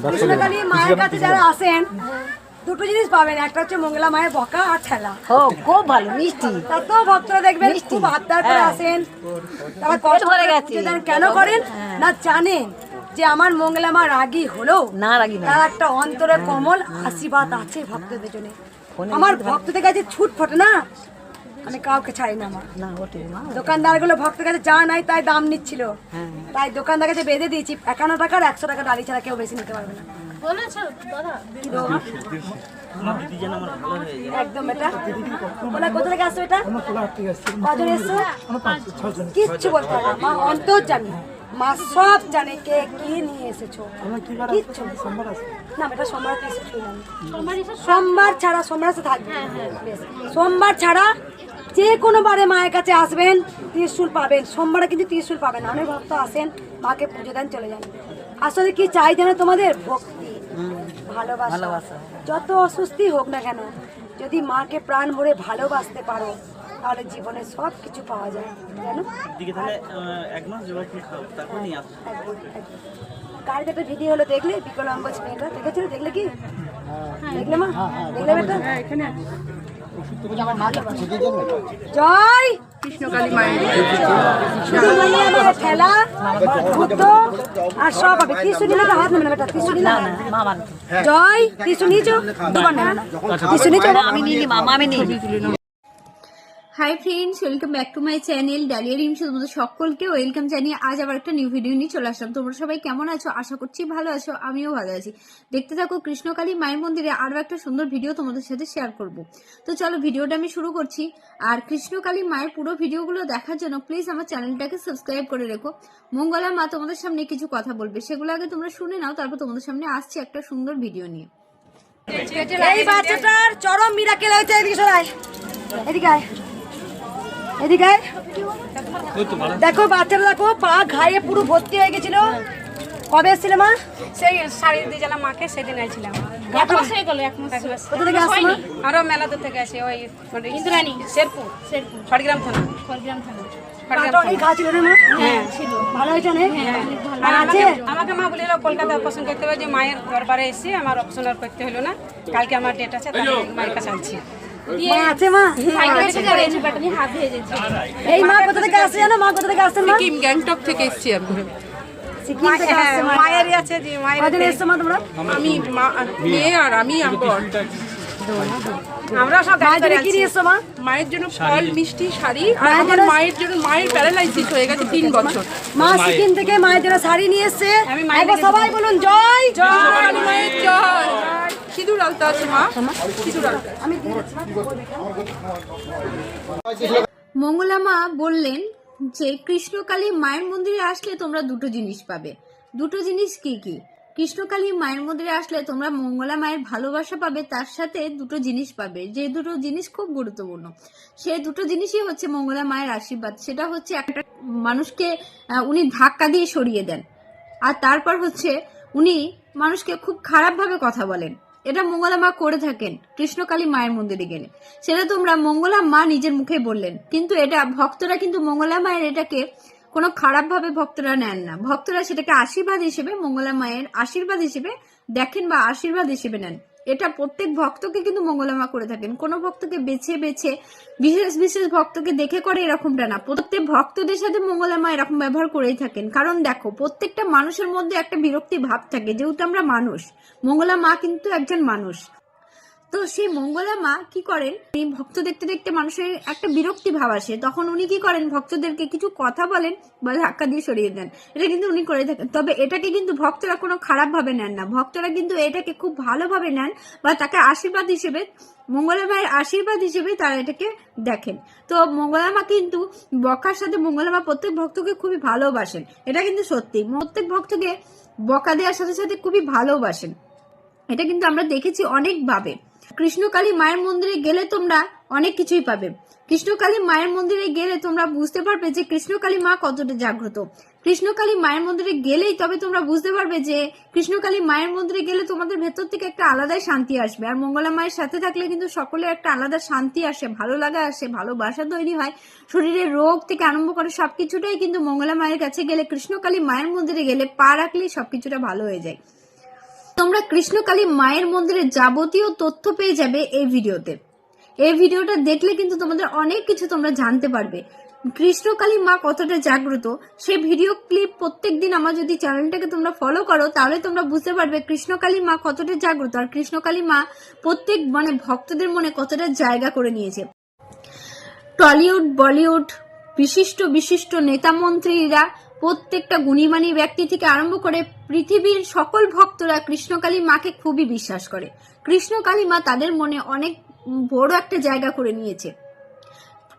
কৃষ্ণকালী মায়ের কাছে যারা আসেন দুটো জিনিস পাবেন, একটা হচ্ছে মঙ্গলা মায়ের বকা আর ঠেলা। খুব ভালো মিষ্টি। তাতো ভক্তরা দেখবেন খুব আবদার করে আসেন, তারা কষ্ট করে গেছে। কেন করেন না জানেন যে আমার মঙ্গলা মা রাগী হলেও না রাগী না, তার একটা অন্তরে কমল আশীর্বাদ আছে ভক্তদের জন্য। আমার ভক্তদের কাছে ছুট ফোটে না, আমি কাউকে ছাড়ি না। আমার দোকানদার গুলো ভক্তের কাছে যা নাই তাই দাম নিচ্ছিল, তাই দোকানদার কাছে বেঁধে দিয়েছি 51 টাকার 100 টাকা ডালি ছাড়া কেউ বেশি নিতে পারবে না। একদম এটা বলা কোথা থেকে আসছো, এটা কজন এসছো কিচ্ছু বলতে হবে না, মা অন্তর জানি, মা সব জানে কে কি নিয়ে এসেছো। কিচ্ছু না, এটা সোমবার এসেছো, সোমবার ছাড়া সোমবার থাকবে, সোমবার ছাড়া যে কোনো বারে মায়ের কাছে আসবেন ত্রিশূল পাবেন। সোমবারে কিন্তু ত্রিশূল পাবেন। অনেক ভক্ত আসেন মাকে পুজো দেন চলে যান। আসলে কি চাই জানো তোমাদের? ভক্তি, ভালোবাসা। যত অসুস্থি হোক না কেন, যদি মাকে প্রাণ ভরে ভালোবাসতে পারো তাহলে জীবনে সব কিছু পাওয়া যায় জানো। গাড়িতে একটা ভিডিও হলো, দেখলে বিকলাঙ্গ ছেলেটা দেখেছিল, দেখলে কি দেখলে মা? দেখলে বেটা জয় কৃষ্ণকালী মায়ের খেলা আর সব হবে। ত্রিশূল নিলে হাত নেবে না বেটা, ত্রিশূল নিলে জয় ত্রিশূল নিয়েছো দুবার নেবে না, ত্রিশূল নিয়েছো আমি নিই মামা, আমি নিই। Hi friends, welcome back to my channel dahlia rims. তোমাদের সকলকে ওয়েলকাম জানিয়ে আজ আবার একটা নিউ ভিডিও নিয়ে চলে আসলাম। তোমরা সবাই কেমন আছো? আশা করছি ভালো আছো, আমিও ভালো আছি। দেখতে থাকো কৃষ্ণকালী মায়ের মন্দিরে আরো একটা সুন্দর ভিডিও তোমাদের সাথে শেয়ার করব। তো চলো ভিডিওটা আমি শুরু করছি। আর কৃষ্ণকালী মায়ের পুরো ভিডিওগুলো দেখার জন্য প্লিজ আমার চ্যানেলটাকে সাবস্ক্রাইব করে রেখো। মঙ্গলা মা তোমাদের সামনে কিছু কথা বলবে, সেগুলো আগে তোমরা শুনে নাও, তারপর তোমাদের সামনে আসছে একটা সুন্দর ভিডিও নিয়ে। এই বাচ্চাটার চরম মিরাকেল হয়েছে। এদিকে সরাই, এদিকে আয়, এদিকে আয়। দেখো বাচ্চাটা, দেখো পা ঘায়ে পুরো ভর্তি হয়ে গেছিল। কবে এসেছিলে মা? সেই শাড়ি দিয়ে গেলাম মাকে, সেদিন আইছিলাম। কোথা থেকে আসছো মা? আরো মেলাতে থেকে আসি, ওই ইন্দ্রাণী শেরপুর খড়গ্রাম থানা। পাটা অনেক ঘা ছিল না মা? হ্যাঁ ছিল। ভালো হয়েছে অনেক? আর আর আছে? আমাকে মা বলিল কলকাতা অপারেশন করতে হবে, যে মায়ের দরবারে এসে আমার অপারেশন আর করতে হলো না, কালকে আমার ডেট আছে, তাই মায়ের কাছে আনছি। মা আছে মা? এই মা কোথা থেকে আসছে জানো? মা কোথা থেকে আসছেন মা? সিকিম গ্যাংটক থেকে এসেছি আমি। সিকিম থেকে আসছে মা। মায়েরই আছে যে মায়ের। কদিন এসছো মা তোমরা? আমি মেয়ে আর আমি বর। আমরা সব মায়ের জন্য কি নিয়ে এসছো মা? মায়ের জন্য ফল, মিষ্টি, শাড়ি। আর আমার মায়ের জন্য, মায়ের প্যারালাইসিস হয়ে গেছে 3 বছর। মা সিকিম থেকে মায়ের জন্য শাড়ি নিয়ে এসছে। একবার সবাই বলুন জয় জয় মায়ের জয়। সিঁদুর আলতা আছে মা, সিঁদুর আলতা। আমি দিয়ে যাচ্ছি মা। মঙ্গলা মা বললেন যে কৃষ্ণকালী মায়ের মন্দিরে আসলে তোমরা দুটো জিনিস পাবে। দুটো জিনিস কি কি? কৃষ্ণকালী মায়ের মন্দিরে আসলে তোমরা মঙ্গলা মায়ের ভালোবাসা পাবে, তার সাথে দুটো জিনিস পাবে, যে দুটো জিনিস খুব গুরুত্বপূর্ণ। সেই দুটো জিনিসই হচ্ছে মঙ্গলা মায়ের আশীর্বাদ। সেটা হচ্ছে একটা মানুষকে উনি ধাক্কা দিয়ে সরিয়ে দেন, আর তারপর হচ্ছে উনি মানুষকে খুব খারাপভাবে কথা বলেন। এটা মঙ্গলা মা করে থাকেন কৃষ্ণকালী মায়ের মন্দিরে গেলে। সেটা তোমরা মঙ্গলা মা নিজের মুখে বললেন, কিন্তু এটা ভক্তরা কিন্তু মঙ্গলা মায়ের এটাকে কোনো খারাপভাবে ভক্তরা নেন না। ভক্তরা সেটাকে আশীর্বাদ হিসেবে, মঙ্গলা মায়ের আশীর্বাদ হিসেবে দেখেন বা আশীর্বাদ হিসেবে নেন। এটা প্রত্যেক ভক্তকে কিন্তু মঙ্গলা মা করে থাকেন। কোনো ভক্তকে বেছে বেছে বিশেষ বিশেষ ভক্তকে দেখে করে এরকমটা না, প্রত্যেক ভক্তদের সাথে মঙ্গলা মা এরকম ব্যবহার করেই থাকেন। কারণ দেখো, প্রত্যেকটা মানুষের মধ্যে একটা বিরক্তি ভাব থাকে, যেহেতু আমরা মানুষ। মঙ্গলা মা কিন্তু একজন মানুষ। তো সেই মঙ্গলা মা কি করেন, এই ভক্ত দেখতে দেখতে মানুষের একটা বিরক্তি ভাব আসে, তখন উনি কি করেন, ভক্তদেরকে কিছু কথা বলেন বা ধাক্কা দিয়ে সরিয়ে দেন। এটা কিন্তু উনি করে থাকেন। তবে এটাকে কিন্তু ভক্তরা কোনো খারাপ ভাবে নেন না, ভক্তরা কিন্তু এটাকে খুব ভালোভাবে নেন বা তাকে আশীর্বাদ হিসেবে, মঙ্গলা মায়ের আশীর্বাদ হিসেবে তারা এটাকে দেখেন। তো মঙ্গলা মা কিন্তু বকার সাথে মঙ্গলা মা প্রত্যেক ভক্তকে খুবই ভালোবাসেন। এটা কিন্তু সত্যি, প্রত্যেক ভক্তকে বকা দেওয়ার সাথে সাথে খুবই ভালোবাসেন। এটা কিন্তু আমরা দেখেছি অনেকভাবে। কৃষ্ণকালী মায়ের মন্দিরে গেলে তোমরা অনেক কিছুই পাবে। কৃষ্ণকালী মায়ের মন্দিরে গেলে তোমরা বুঝতে পারবে যে কৃষ্ণকালী মা কতটা জাগ্রত। কৃষ্ণকালী মায়ের মন্দিরে গেলেই তবে তোমরা বুঝতে পারবে যে কৃষ্ণকালী মায়ের মন্দিরে গেলে তোমাদের ভেতর থেকে একটা আলাদাই শান্তি আসবে। আর মঙ্গলা মায়ের সাথে থাকলে কিন্তু সকলের একটা আলাদা শান্তি আসে, ভালো লাগা আসে, ভালোবাসা তৈরি হয়। শরীরের রোগ থেকে আরম্ভ করে সবকিছুটাই কিন্তু মঙ্গলা মায়ের কাছে গেলে, কৃষ্ণকালী মায়ের মন্দিরে গেলে পা রাখলেই সবকিছুটা ভালো হয়ে যায়। তোমরা কৃষ্ণকালী মায়ের মন্দিরের যাবতীয় তথ্য পেয়ে যাবে এই ভিডিওতে। এই ভিডিওটা দেখলে কিন্তু তোমাদের অনেক কিছু তোমরা জানতে পারবে। কৃষ্ণকালী মা কতটা জাগ্রত সে ভিডিও ক্লিপ প্রত্যেকদিন আমার যদি চ্যানেলটাকে তোমরা ফলো করো তাহলে তোমরা বুঝতে পারবে কৃষ্ণকালী মা কতটা জাগ্রত আর কৃষ্ণকালী মা প্রত্যেক ভক্তদের মনে কতটা জায়গা করে নিয়েছে। টলিউড বলিউড বিশিষ্ট বিশিষ্ট নেতা মন্ত্রীরা, প্রত্যেকটা গুণীমানী ব্যক্তি থেকে আরম্ভ করে পৃথিবীর সকল ভক্তরা কৃষ্ণকালী মাকে খুবই বিশ্বাস করে। কৃষ্ণকালী মা তাদের মনে অনেক বড় একটা জায়গা করে নিয়েছে।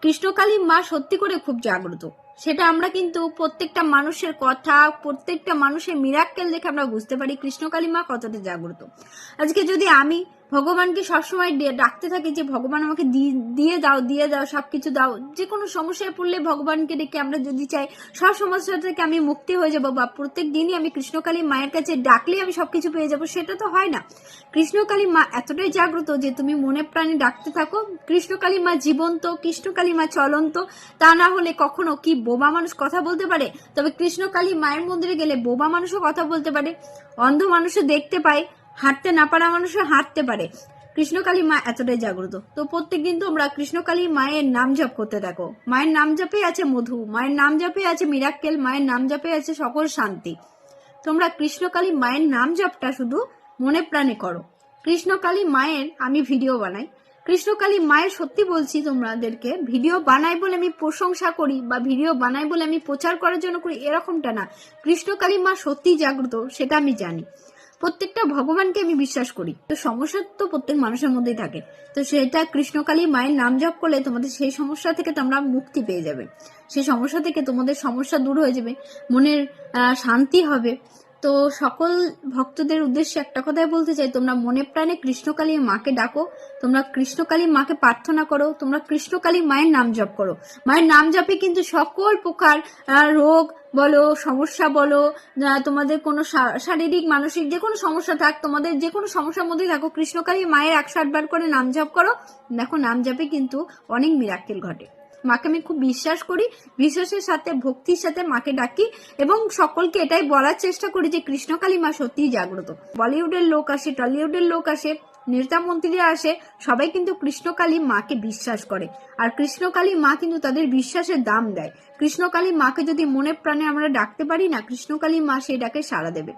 কৃষ্ণকালী মা সত্যি করে খুব জাগ্রত, সেটা আমরা কিন্তু প্রত্যেকটা মানুষের কথা, প্রত্যেকটা মানুষের মিরাক্কেল দেখে আমরা বুঝতে পারি কৃষ্ণকালী মা কতটা জাগ্রত। আজকে যদি আমি ভগবানকে সবসময় ডাকতে থাকি যে ভগবান আমাকে দিয়ে দাও সবকিছু দাও, যে কোনো সমস্যায় পড়লে ভগবানকে ডেকে আমরা যদি চাই সব সমস্যা থেকে আমি মুক্তি হয়ে যাবো বা প্রত্যেক দিনই আমি কৃষ্ণকালী মায়ের কাছে ডাকলে আমি সবকিছু পেয়ে যাবো, সেটা তো হয় না। কৃষ্ণকালী মা এতটাই জাগ্রত যে তুমি মনে প্রাণে ডাকতে থাকো। কৃষ্ণকালী মা জীবন্ত, কৃষ্ণকালী মা চলন্ত, তা না হলে কখনো কি বোবা মানুষ কথা বলতে পারে? তবে কৃষ্ণকালী মায়ের মন্দিরে গেলে বোবা মানুষও কথা বলতে পারে, অন্ধ মানুষও দেখতে পায়, হাঁটতে না পারা মানুষও হাঁটতে পারে। কৃষ্ণকালী মা এতটাই জাগ্রত। তো প্রত্যেকদিন তোমরা কৃষ্ণকালী মায়ের নাম জপ করতে থাকো। মায়ের নাম জপে আছে মধু, মায়ের নাম জপে আছে মিরাক্কেল, মায়ের নাম জপে আছে সকল শান্তি। তোমরা কৃষ্ণকালী মায়ের নাম জপটা শুধু মনে প্রাণে করো। কৃষ্ণকালী মায়ের আমি ভিডিও বানাই, কৃষ্ণকালী মায়ের সত্যি বলছি তোমাদেরকে, ভিডিও বানাই বলে আমি প্রশংসা করি বা ভিডিও বানাই বলে আমি প্রচার করার জন্য করি এরকমটা না। কৃষ্ণকালী মা সত্যি জাগ্রত সেটা আমি জানি। প্রত্যেকটা ভগবানকে আমি বিশ্বাস করি। তো সমস্যা তো প্রত্যেক মানুষের মধ্যেই থাকে, তো সেটা কৃষ্ণকালী মায়ের নাম জপ করলে তোমাদের সেই সমস্যা থেকে তোমরা মুক্তি পেয়ে যাবে, সেই সমস্যা থেকে তোমাদের সমস্যা দূর হয়ে যাবে, মনের শান্তি হবে। তো সকল ভক্তদের উদ্দেশ্যে একটা কথাই বলতে চাই, তোমরা মনে প্রাণে কৃষ্ণকালী মাকে ডাকো, তোমরা কৃষ্ণকালী মাকে প্রার্থনা করো, তোমরা কৃষ্ণকালী মায়ের নাম জপ করো। মায়ের নাম জপে কিন্তু সকল প্রকার রোগ বলো, সমস্যা বলো, তোমাদের কোনো শারীরিক মানসিক যে কোনো সমস্যা থাক, তোমাদের যে কোনো সমস্যার মধ্যে থাকো, কৃষ্ণকালী মায়ের 108 বার করে নাম জপ করো, দেখো নাম জপে কিন্তু অনেক মিরাক্কেল ঘটে। মাকে আমি খুব বিশ্বাস করি, বিশ্বাসের সাথে ভক্তির সাথে মাকে ডাকি এবং সকলকে এটাই বলার চেষ্টা করি যে কৃষ্ণকালী মা সত্যিই জাগ্রত। বলিউডের লোক আসে, টলিউডের লোক আসে, নেতা মন্ত্রীরা আসে, সবাই কিন্তু কৃষ্ণকালী মাকে বিশ্বাস করে আর কৃষ্ণকালী মা কিন্তু তাদের বিশ্বাসের দাম দেয়। কৃষ্ণকালী মাকে যদি মনে প্রাণে আমরা ডাকতে পারি না, কৃষ্ণকালী মা সেই ডাকে সাড়া দেবে।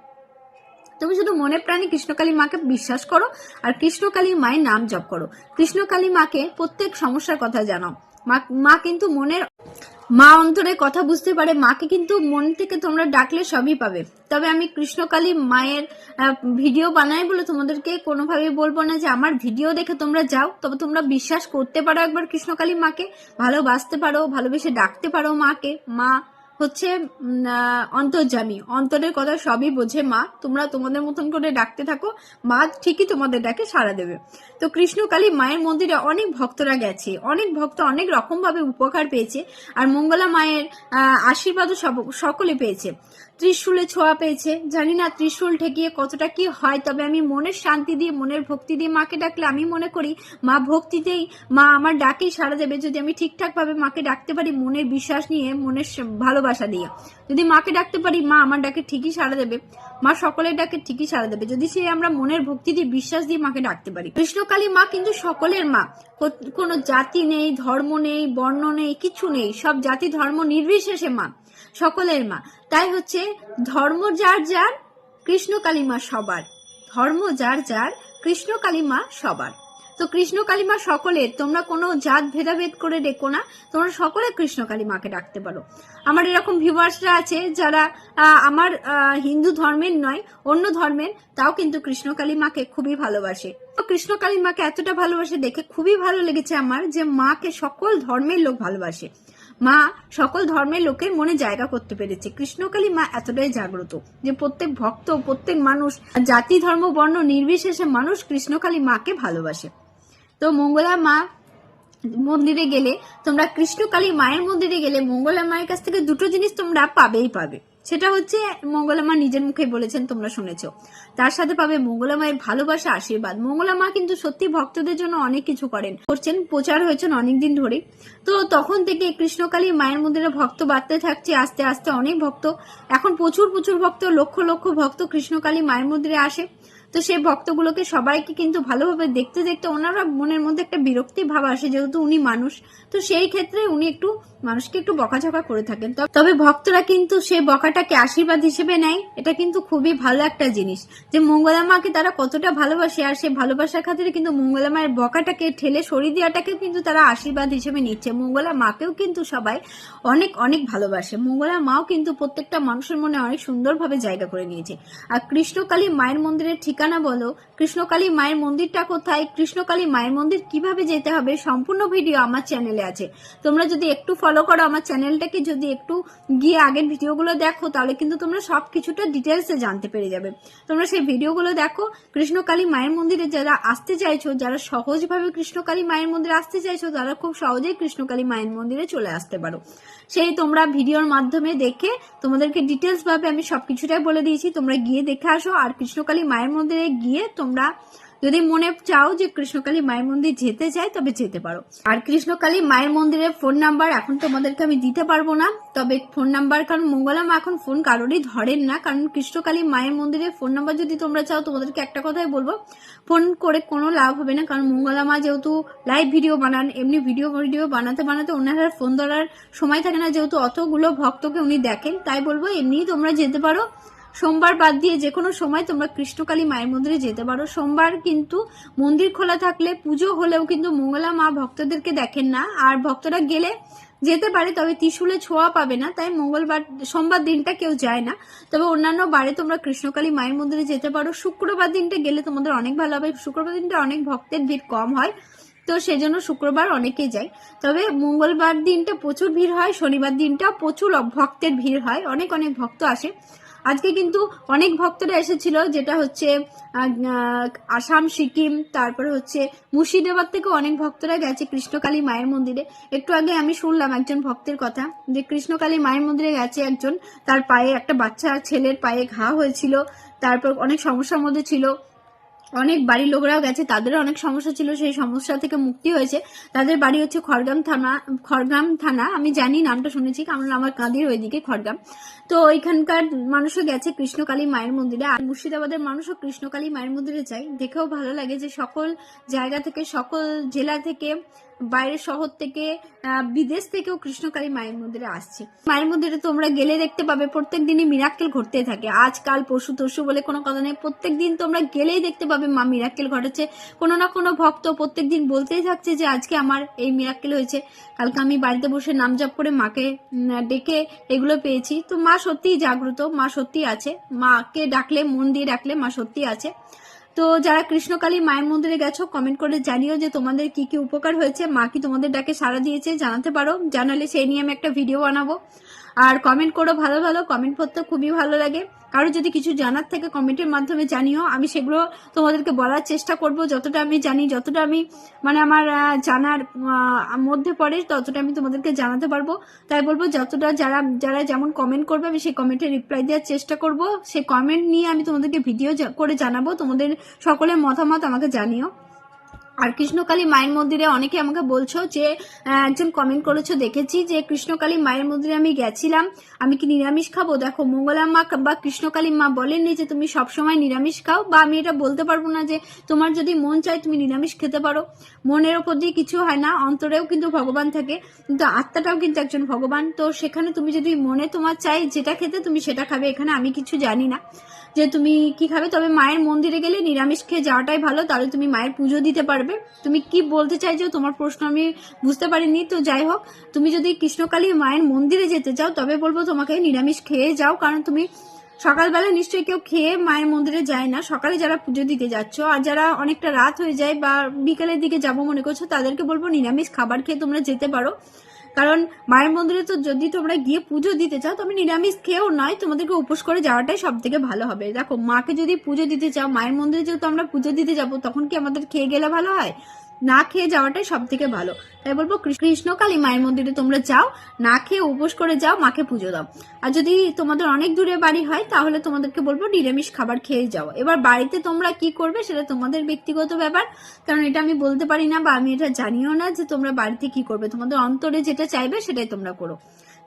তুমি শুধু মনে প্রাণে কৃষ্ণকালী মাকে বিশ্বাস করো আর কৃষ্ণকালী মায়ের নাম জপ করো। কৃষ্ণকালী মাকে প্রত্যেক সমস্যার কথা জানাও। মা কিন্তু মা অন্তরে কথা বুঝতে পারে, মাকে কিন্তু মন থেকে তোমরা ডাকলে সবই পাবে। তবে আমি কৃষ্ণকালী মায়ের ভিডিও বানাই বলে তোমাদেরকে কোনোভাবে বলবো না যে আমার ভিডিও দেখে তোমরা যাও, তবে তোমরা বিশ্বাস করতে পারো একবার কৃষ্ণকালী মাকে, ভালোবাসতে পারো, ভালোবেসে ডাকতে পারো মাকে। মা হচ্ছে অন্তর্যামী, অন্তরের কথা সবই বোঝে মা। তোমরা তোমাদের মতন করে ডাকতে থাকো, মা ঠিকই তোমাদের ডাকে সাড়া দেবে। তো কৃষ্ণকালী মায়ের মন্দিরে অনেক ভক্তরা গেছে, অনেক ভক্ত অনেক রকম ভাবে উপকার পেয়েছে আর মঙ্গলা মায়ের আশীর্বাদও সকলে পেয়েছে। ত্রিশূলে ছোঁয়া পেয়েছে, জানি না ত্রিশূল ঠেকিয়ে কতটা কি হয়, তবে আমি মনের শান্তি দিয়ে মনের ভক্তি দিয়ে মাকে ডাকলে আমি মনে করি মা ভক্তিতেই মা আমার ডাকেই সাড়া দেবে। যদি আমি ঠিকঠাক ভাবে মাকে ডাকতে পারি, মনের বিশ্বাস নিয়ে, মনের ভালোবাসা দিয়ে যদি মাকে ডাকতে পারি, মা আমার ডাকে ঠিকই সাড়া দেবে, মা সকলের ডাকে ঠিকই সাড়া দেবে, যদি সে আমরা মনের ভক্তি দিয়ে বিশ্বাস দিয়ে মাকে ডাকতে পারি। কৃষ্ণকালী মা কিন্তু সকলের মা, কোনো জাতি নেই, ধর্ম নেই, বর্ণ নেই, কিছু নেই, সব জাতি ধর্ম নির্বিশেষে মা, সকলের মা। তাই হচ্ছে ধর্ম যার যার, কৃষ্ণকালী মা সবার, ধর্ম যার যার, কৃষ্ণকালী মা সবার। তো কৃষ্ণকালী মা সকলের, তোমরা কোনো জাত ভেদাভেদ করে ডেকো না, তোমরা সকলে কৃষ্ণকালী মাকে ডাকতে পারো। আমার এরকম ভিউয়ার্সরা আছে যারা আমার হিন্দু ধর্মের নয়, অন্য ধর্মের, তাও কিন্তু কৃষ্ণকালী মাকে খুবই ভালোবাসে। তো কৃষ্ণকালী মাকে এতটা ভালোবাসে দেখে খুবই ভালো লেগেছে আমার, যে মাকে সকল ধর্মের লোক ভালোবাসে, মা সকল ধর্মের লোকের মনে জায়গা করতে পেরেছে। কৃষ্ণকালী মা এতটাই জাগ্রত যে প্রত্যেক ভক্ত, প্রত্যেক মানুষ, জাতি ধর্ম বর্ণ নির্বিশেষে মানুষ কৃষ্ণকালী মাকে ভালোবাসে। তো মঙ্গলা মা মন্দিরে গেলে, তোমরা কৃষ্ণকালী মায়ের মন্দিরে গেলে মঙ্গলা মায়ের কাছ থেকে দুটো জিনিস তোমরা পাবেই পাবে। সেটা হচ্ছে মঙ্গলা মা নিজের মুখে বলেছেন, তোমরা শুনেছো। তার সাথে পাবে মঙ্গলা মায়ের ভালোবাসা, আশীর্বাদ। মঙ্গলা মা কিন্তু সত্যি ভক্তদের জন্য অনেক কিছু করছেন, প্রচার হয়েছেন অনেকদিন ধরে। তো তখন থেকে কৃষ্ণকালী মায়ের মন্দিরে ভক্ত বাড়তে থাকছে, আস্তে আস্তে অনেক ভক্ত, এখন প্রচুর প্রচুর ভক্ত, লক্ষ লক্ষ ভক্ত কৃষ্ণকালী মায়ের মন্দিরে আসে। তো সেই ভক্তগুলোকে সবাইকে কিন্তু ভালোভাবে দেখতে দেখতে ওনারা মনের মধ্যে একটা বিরক্তি ভাব আসে, যেহেতু উনি মানুষ, তো সেই ক্ষেত্রে উনি একটু মানুষকে একটু বকাঝকা করে থাকেন। তবে ভক্তরা কিন্তু সেই বকাটাকে আশীর্বাদ হিসেবে নেয়। এটা কিন্তু খুবই ভালো একটা জিনিস যে মঙ্গলা মাকে তারা কতটা ভালোবাসে, আর সেই ভালোবাসার খাতিরে কিন্তু মঙ্গলা মায়ের বকাটাকে ঠেলে সরিয়ে দেওয়াটাকেও কিন্তু তারা আশীর্বাদ হিসেবে নিচ্ছে। মঙ্গলা মাকেও কিন্তু সবাই অনেক অনেক ভালোবাসে। মঙ্গলা মাও কিন্তু প্রত্যেকটা মানুষের মনে অনেক সুন্দরভাবে জায়গা করে নিয়েছে। আর কৃষ্ণকালী মায়ের মন্দিরের ঠিকানা বলো, কৃষ্ণকালী মায়ের মন্দিরটা কোথায়, কৃষ্ণকালী মায়ের মন্দির কিভাবে যেতে হবে, সম্পূর্ণ ভিডিও আমার চ্যানেলে আছে। তোমরা যদি একটু ফলো করো আমার চ্যানেলটাকে, যদি একটু গিয়ে আগের ভিডিওগুলো দেখো, তাহলে কিন্তু তোমরা সবকিছুটা ডিটেলসে জানতে পেরে যাবে। তোমরা সেই ভিডিওগুলো দেখো। কৃষ্ণকালী মায়ের মন্দিরে যারা আসতে চাইছো, যারা সহজভাবে কৃষ্ণকালী মায়ের মন্দিরে আসতে চাইছো, তারা খুব সহজেই কৃষ্ণকালী মায়ের মন্দিরে চলে আসতে পারো। সেই তোমরা ভিডিওর মাধ্যমে দেখে তোমাদেরকে ডিটেলস ভাবে আমি সবকিছুটাই বলে দিয়েছি। তোমরা গিয়ে দেখে আসো। আর কৃষ্ণকালী মায়ের মন্দিরে গিয়ে তোমরা যদি মনে চাও যে কৃষ্ণকালী মায়ের মন্দির যেতে চাই, তবে যেতে পারো। আর কৃষ্ণকালী মায়ের মন্দিরের ফোন নাম্বার এখন তোমাদেরকে আমি দিতে পারবো না, তবে ফোন নাম্বার, কারণ মঙ্গলা মা এখন ফোন কারোরই ধরেন না। কারণ কৃষ্ণকালী মায়ের মন্দিরের ফোন নাম্বার যদি তোমরা চাও, তোমাদেরকে একটা কথাই বলবো, ফোন করে কোনো লাভ হবে না। কারণ মঙ্গলা মা যেহেতু লাইভ ভিডিও বানান, এমনি ভিডিও বানাতে বানাতে ওনার ফোন ধরার সময় থাকে না, যেহেতু অতগুলো ভক্তকে উনি দেখেন। তাই বলবো এমনিই তোমরা যেতে পারো। সোমবার বাদ দিয়ে যে কোনো সময় তোমরা কৃষ্ণকালী মায়ের মন্দিরে যেতে পারো। সোমবার কিন্তু মন্দির খোলা থাকলে, পুজো হলেও কিন্তু মঙ্গলা মা ভক্তদেরকে দেখেন না। আর ভক্তরা গেলে যেতে পারে, তবে ত্রিশূলে ছোঁয়া পাবে না। তাই সোমবার দিনটা কেউ যায় না। তবে অন্যান্য বারে তোমরা কৃষ্ণকালী মায়ের মন্দিরে যেতে পারো। শুক্রবার দিনটা গেলে তোমাদের অনেক ভালো হবে। শুক্রবার দিনটা অনেক ভক্তের ভিড় কম হয়, তো সেজন্য শুক্রবার অনেকে যায়। তবে মঙ্গলবার দিনটা প্রচুর ভিড় হয়, শনিবার দিনটা প্রচুর ভক্তের ভিড় হয়, অনেক অনেক ভক্ত আসে। আজকে কিন্তু অনেক ভক্তরা এসেছিল, যেটা হচ্ছে আসাম, সিকিম, তারপরে হচ্ছে মুর্শিদাবাদ থেকে অনেক ভক্তরা গেছে কৃষ্ণকালী মায়ের মন্দিরে। একটু আগে আমি শুনলাম একজন ভক্তের কথা, যে কৃষ্ণকালী মায়ের মন্দিরে গেছে একজন, তার পায়ে একটা বাচ্চা ছেলের পায়ে ঘা হয়েছিল, তারপর অনেক সমস্যার মধ্যে ছিল। অনেক বাড়ির লোকরাও গেছে, তাদেরও অনেক সমস্যা ছিল, সেই সমস্যা থেকে মুক্তি হয়েছে। তাদের বাড়ি হচ্ছে খড়গ্রাম থানা, আমি জানি, নামটা শুনেছি, কারণ আমার কাঁদির ওইদিকে খড়গ্রাম। তো ওইখানকার মানুষও গেছে কৃষ্ণকালী মায়ের মন্দিরে। আর মুর্শিদাবাদের মানুষও কৃষ্ণকালী মায়ের মন্দিরে যায়। দেখেও ভালো লাগে যে সকল জায়গা থেকে, সকল জেলা থেকে, বাইরের শহর থেকে, বিদেশ থেকেও কৃষ্ণকালী মায়ের মন্দিরে আসছে। মায়ের মন্দিরে তোমরা গেলে দেখতে পাবে প্রত্যেক দিনই মিরাক্কেল ঘটতে থাকে। আজকাল পরশু তরশু বলে কোনো কথা নেই, প্রত্যেক দিন তোমরা গেলেই দেখতে পাবে মা মিরাক্কেল ঘটেছে। কোনো না কোনো ভক্ত প্রত্যেক দিন বলতেই থাকছে যে আজকে আমার এই মিরাক্কেল হয়েছে। কালকে আমি বাড়িতে বসে নাম জপ করে মাকে ডেকে এগুলো পেয়েছি। তো মা সত্যিই জাগ্রত, মা সত্যি আছে। মাকে ডাকলে, মন দিয়ে ডাকলে মা সত্যি আছে। তো যারা কৃষ্ণকালী মায়ের মন্দিরে গেছো, কমেন্ট করে জানিও যে তোমাদের কি কি উপকার হয়েছে, মা কি তোমাদের ডাকে সাড়া দিয়েছে, জানাতে পারো। জানালে সেই নিয়ে আমি একটা ভিডিও বানাবো। আর কমেন্ট করো, ভালো ভালো কমেন্ট করতে খুবই ভালো লাগে। কারো যদি কিছু জানার থেকে কমেন্টের মাধ্যমে জানিও, আমি সেগুলো তোমাদেরকে বলার চেষ্টা করব। যতটা আমি জানি, যতটা আমি মানে আমার জানার মধ্যে পড়ে, ততটা আমি তোমাদেরকে জানাতে পারবো। তাই বলবো যতটা যারা যেমন কমেন্ট করবে, আমি সেই কমেন্টে রিপ্লাই দেওয়ার চেষ্টা করব। সেই কমেন্ট নিয়ে আমি তোমাদেরকে ভিডিও করে জানাবো। তোমাদের সকলের মতামত আমাকে জানিও। আর কৃষ্ণকালী মায়ের মন্দিরে অনেকে আমাকে বলছো যে একজন কমেন্ট করেছো, দেখেছি যে কৃষ্ণকালী মায়ের মন্দিরে আমি গেছিলাম, আমি কি নিরামিষ খাবো? দেখো, মঙ্গলা মা বা কৃষ্ণকালী মা বলেননি যে তুমি সবসময় নিরামিষ খাও, বা আমি এটা বলতে পারবো না যে তোমার যদি মন চায় তুমি নিরামিষ খেতে পারো। মনের ওপর দিয়ে কিছু হয় না, অন্তরেও কিন্তু ভগবান থাকে, কিন্তু আত্মাটাও কিন্তু একজন ভগবান। তো সেখানে তুমি যদি মনে তোমার চাই যেটা খেতে, তুমি সেটা খাবে। এখানে আমি কিছু জানি না যে তুমি কি খাবে। তবে মায়ের মন্দিরে গেলে নিরামিষ খেয়ে যাওয়াটাই ভালো, তাহলে তুমি মায়ের পুজো দিতে পারবে। তুমি কি বলতে চাইছো, তোমার প্রশ্ন আমি বুঝতে পারিনি। তো যাই হোক, তুমি যদি কৃষ্ণকালী মায়ের মন্দিরে যেতে চাও, তবে বলবো তোমাকে নিরামিষ খেয়ে যাও। কারণ তুমি সকালবেলা নিশ্চয়ই কেউ খেয়ে মায়ের মন্দিরে যায় না, সকালে যারা পুজো দিতে যাচ্ছ। আর যারা অনেকটা রাত হয়ে যায় বা বিকেলের দিকে যাবো মনে করছো, তাদেরকে বলবো নিরামিষ খাবার খেয়ে তোমরা যেতে পারো। কারণ মায়ের মন্দিরে তো যদি তোমরা গিয়ে পুজো দিতে চাও, তবে নিরামিষ খেয়েও নয়, তোমাদেরকে উপোস করে যাওয়াটাই সব থেকে ভালো হবে। দেখো, মাকে যদি পুজো দিতে চাও, মায়ের মন্দিরে যেহেতু আমরা পুজো দিতে যাবো, তখন কি আমাদের খেয়ে গেলে ভালো হয়? না খেয়ে যাওয়াটাই সব থেকে ভালো। তাই বলবো কৃষ্ণকালী মায়ের মন্দিরে তোমরা যাও, না খেয়ে উপোস করে যাও, মাকে পুজো দাও। আর যদি তোমাদের অনেক দূরে বাড়ি হয়, তাহলে তোমাদেরকে বলবো নিরামিষ খাবার খেয়ে যাও। এবার বাড়িতে তোমরা কি করবে সেটা তোমাদের ব্যক্তিগত ব্যাপার, কারণ এটা আমি বলতে পারি না, বা আমি এটা জানিও না যে তোমরা বাড়িতে কি করবে। তোমাদের অন্তরে যেটা চাইবে সেটাই তোমরা করো।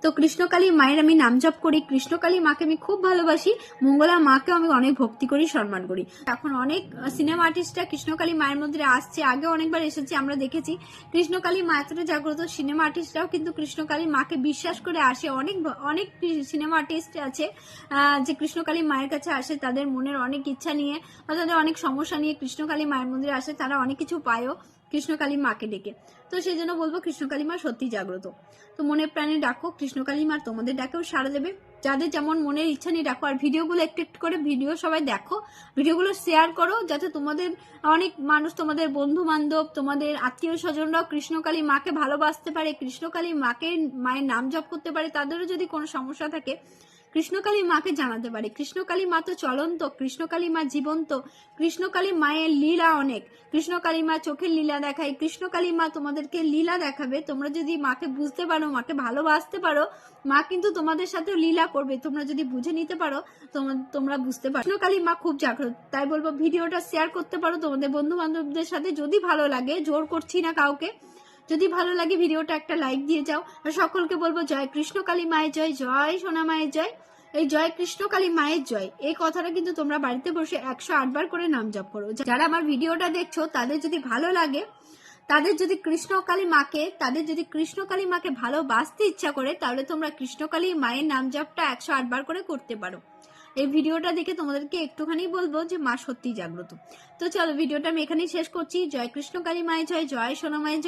তো কৃষ্ণকালী মায়ের আমি নাম জপ করি, কৃষ্ণকালী মাকে আমি খুব ভালোবাসি, মঙ্গলা মাকে আমি অনেক ভক্তি করি, সম্মান করি। এখন অনেক সিনেমা আর্টিস্টরা কৃষ্ণকালী মায়ের মন্দিরে আসছে, আগে অনেকবার এসেছি, আমরা দেখেছি কৃষ্ণকালী মা এতটা জাগ্রত। সিনেমা আর্টিস্টরাও কিন্তু কৃষ্ণকালী মাকে বিশ্বাস করে আসে। অনেক অনেক সিনেমা আর্টিস্ট আছে যে কৃষ্ণকালী মায়ের কাছে আসে তাদের মনের অনেক ইচ্ছা নিয়ে বা তাদের অনেক সমস্যা নিয়ে কৃষ্ণকালী মায়ের মন্দিরে আসে, তারা অনেক কিছু পায়ও কৃষ্ণকালী মাকে ডেকে। তো সেই জন্য বলবো কৃষ্ণকালী মা সত্যি জাগ্রত। তো মনে প্রাণে ডাকো, কৃষ্ণকালী মা তোমাদের ডাকেও সাড়া দেবে। যাদের যেমন মনের ইচ্ছা নিয়ে ডাকো। আর ভিডিওগুলো একটু একটু করে ভিডিও সবাই দেখো, ভিডিওগুলো শেয়ার করো, যাতে তোমাদের অনেক মানুষ, তোমাদের বন্ধু বান্ধব, তোমাদের আত্মীয় স্বজনরাও কৃষ্ণকালী মাকে ভালোবাসতে পারে, কৃষ্ণকালী মায়ের নাম জপ করতে পারে। তাদেরও যদি কোনো সমস্যা থাকে কৃষ্ণকালী মাকে জানাতে পারে। কৃষ্ণকালী মা তো চলন্ত, কৃষ্ণকালী মা জীবন্ত, কৃষ্ণকালী মায়ের লীলা অনেক। কৃষ্ণকালী মা চোখের লীলা দেখায়, কৃষ্ণকালী মা তোমাদেরকে লীলা দেখাবে। তোমরা যদি মাকে বুঝতে পারো, মাকে ভালোবাসতে পারো, মা কিন্তু তোমাদের সাথে লীলা করবে। তোমরা যদি বুঝে নিতে পারো, তোমরা বুঝতে পারো। কৃষ্ণকালী মা খুব জাগ্রত। তাই বলবো ভিডিওটা শেয়ার করতে পারো তোমাদের বন্ধু বান্ধবদের সাথে, যদি ভালো লাগে, জোর করছি না কাউকে। যদি ভালো লাগে ভিডিওটা একটা লাইক দিয়ে যাও। আর সকলকে বলবো জয় কৃষ্ণকালী মায়ের জয়, জয় সোনা মায়ের জয়। এই জয় কৃষ্ণকালী মায়ের জয়, এই কথাটা কিন্তু তোমরা বাড়িতে বসে 108 বার করে নাম জপ করো। যারা আমার ভিডিওটা দেখছো তাদের যদি ভালো লাগে, তাদের যদি কৃষ্ণকালী মাকে ভালোবাসতে ইচ্ছা করে, তাহলে তোমরা কৃষ্ণকালী মায়ের নাম জপটা 108 বার করে করতে পারো। এই ভিডিওটা দেখে তোমাদেরকে একটুখানি বলবো যে মা সত্যি জাগ্রত। তো চলো ভিডিওটা আমি এখানেই শেষ করছি। জয় কৃষ্ণকালী মায়ের জয়, জয় সোনা মায়ের জয়।